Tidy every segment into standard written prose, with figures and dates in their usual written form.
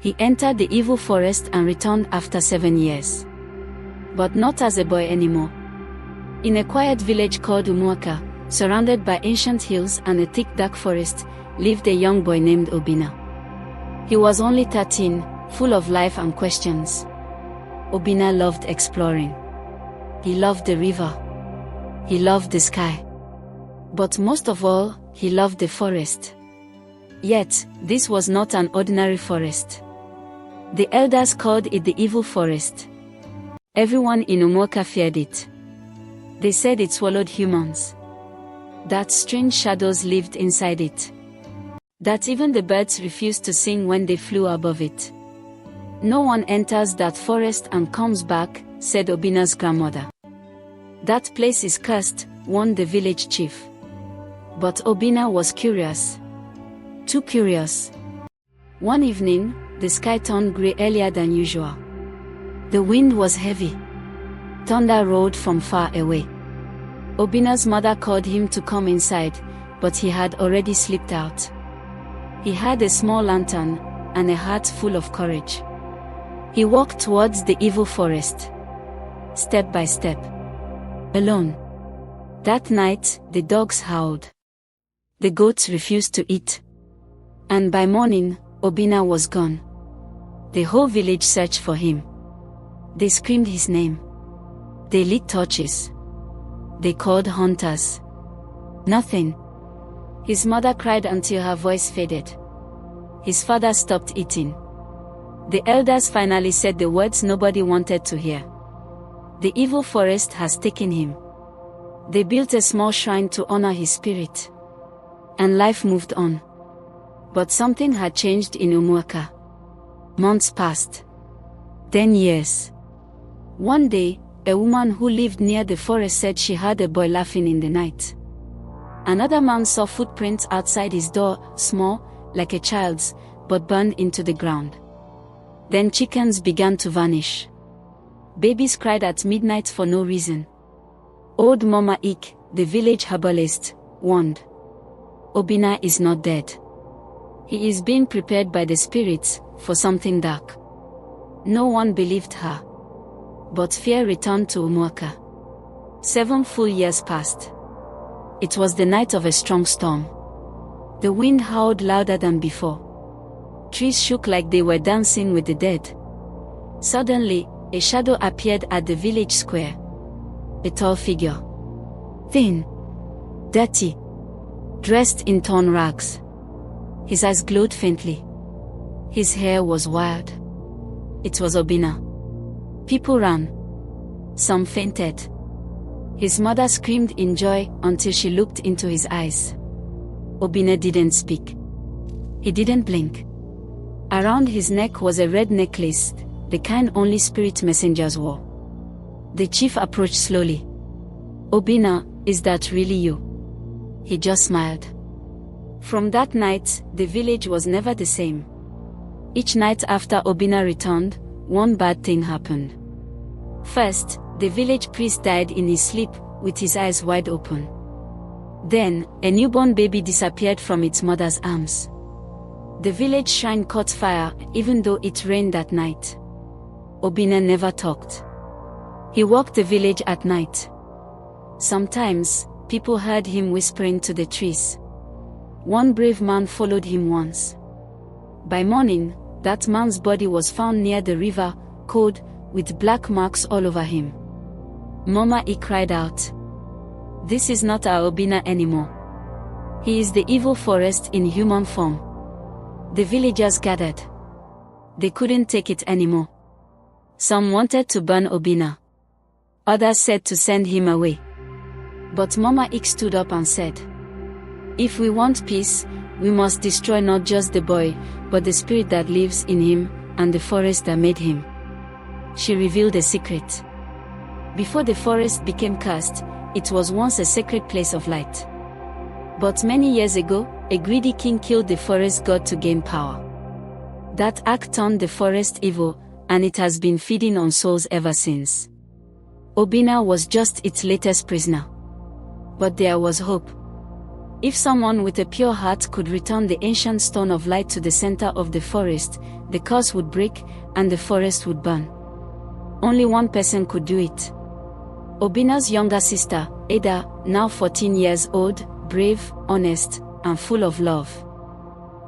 He entered the evil forest and returned after 7 years. But not as a boy anymore. In a quiet village called Umuaka, surrounded by ancient hills and a thick dark forest, lived a young boy named Obinna. He was only 13, full of life and questions. Obinna loved exploring. He loved the river. He loved the sky. But most of all, he loved the forest. Yet, this was not an ordinary forest. The elders called it the evil forest. Everyone in Umuaka feared it. They said it swallowed humans. That strange shadows lived inside it. That even the birds refused to sing when they flew above it. No one enters that forest and comes back, said Obinna's grandmother. That place is cursed, warned the village chief. But Obinna was curious. Too curious. One evening, the sky turned grey earlier than usual. The wind was heavy. Thunder roared from far away. Obinna's mother called him to come inside, but he had already slipped out. He had a small lantern, and a heart full of courage. He walked towards the evil forest. Step by step. Alone. That night, the dogs howled. The goats refused to eat. And by morning, Obinna was gone. The whole village searched for him. They screamed his name. They lit torches. They called hunters. Nothing. His mother cried until her voice faded. His father stopped eating. The elders finally said the words nobody wanted to hear. The evil forest has taken him. They built a small shrine to honor his spirit. And life moved on. But something had changed in Umuaka. Months passed. 10 years. One day, a woman who lived near the forest said she heard a boy laughing in the night. Another man saw footprints outside his door, small, like a child's, but burned into the ground. Then chickens began to vanish. Babies cried at midnight for no reason. Old Mama Ik, the village herbalist, warned. Obinna is not dead. He is being prepared by the spirits for something dark. No one believed her. But fear returned to Umuaka. 7 full years passed. It was the night of a strong storm. The wind howled louder than before. Trees shook like they were dancing with the dead. Suddenly, a shadow appeared at the village square. A tall figure. Thin. Dirty. Dressed in torn rags. His eyes glowed faintly. His hair was wild. It was Obinna. People ran. Some fainted. His mother screamed in joy until she looked into his eyes. Obinna didn't speak. He didn't blink. Around his neck was a red necklace, the kind only spirit messengers wore. The chief approached slowly. Obinna, is that really you? He just smiled. From that night, the village was never the same. Each night after Obinna returned, one bad thing happened. First, the village priest died in his sleep, with his eyes wide open. Then, a newborn baby disappeared from its mother's arms. The village shrine caught fire, even though it rained that night. Obinna never talked. He walked the village at night. Sometimes, people heard him whispering to the trees. One brave man followed him once. By morning, that man's body was found near the river, cold, with black marks all over him. Mama E cried out. This is not our Obinna anymore. He is the evil forest in human form. The villagers gathered. They couldn't take it anymore. Some wanted to burn Obinna. Others said to send him away. But Mama Ik stood up and said, if we want peace, we must destroy not just the boy, but the spirit that lives in him, and the forest that made him. She revealed a secret. Before the forest became cursed, it was once a sacred place of light. But many years ago, a greedy king killed the forest god to gain power. That act turned the forest evil, and it has been feeding on souls ever since. Obinna was just its latest prisoner. But there was hope. If someone with a pure heart could return the ancient stone of light to the center of the forest, the curse would break, and the forest would burn. Only one person could do it. Obinna's younger sister, Ada, now 14 years old, brave, honest, and full of love.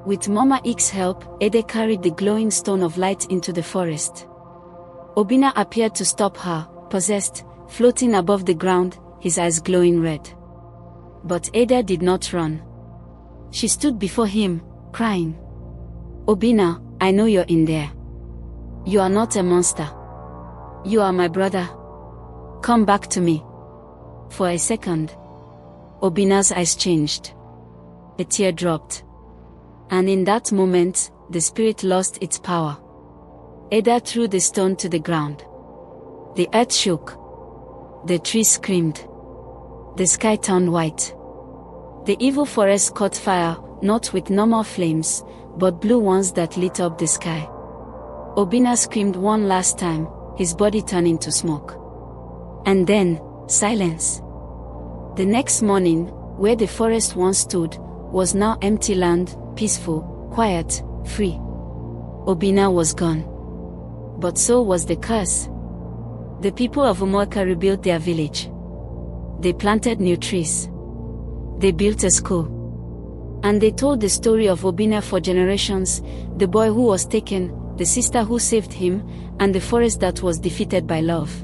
With Mama X's help, Ada carried the glowing stone of light into the forest. Obinna appeared to stop her, possessed, floating above the ground, his eyes glowing red. But Ada did not run. She stood before him, crying. "Obinna, I know you're in there. You are not a monster. You are my brother. Come back to me." For a second, Obinna's eyes changed. A tear dropped. And in that moment, the spirit lost its power. Ada threw the stone to the ground. The earth shook. The trees screamed. The sky turned white. The evil forest caught fire, not with normal flames, but blue ones that lit up the sky. Obinna screamed one last time, his body turning to smoke. And then, silence. The next morning, where the forest once stood, was now empty land, peaceful, quiet, free. Obinna was gone. But so was the curse. The people of Umuoka rebuilt their village. They planted new trees. They built a school. And they told the story of Obinna for generations, the boy who was taken, the sister who saved him, and the forest that was defeated by love.